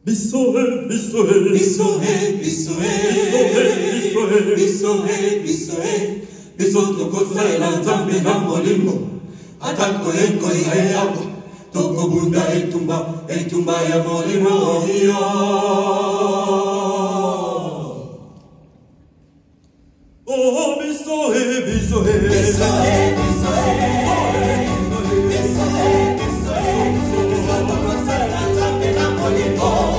Bisohe, bisohe, bisohe, bisohe, bisohe, bisohe, bisohe, bisoto kosala nzambe na molimo, atako eko yayawa, toko bunda etumba ya molimo yo. Oh, bisohe, bisohe, bisohe, bisohe, bisohe, bisohe, bisoto kosala nzambe na molimo.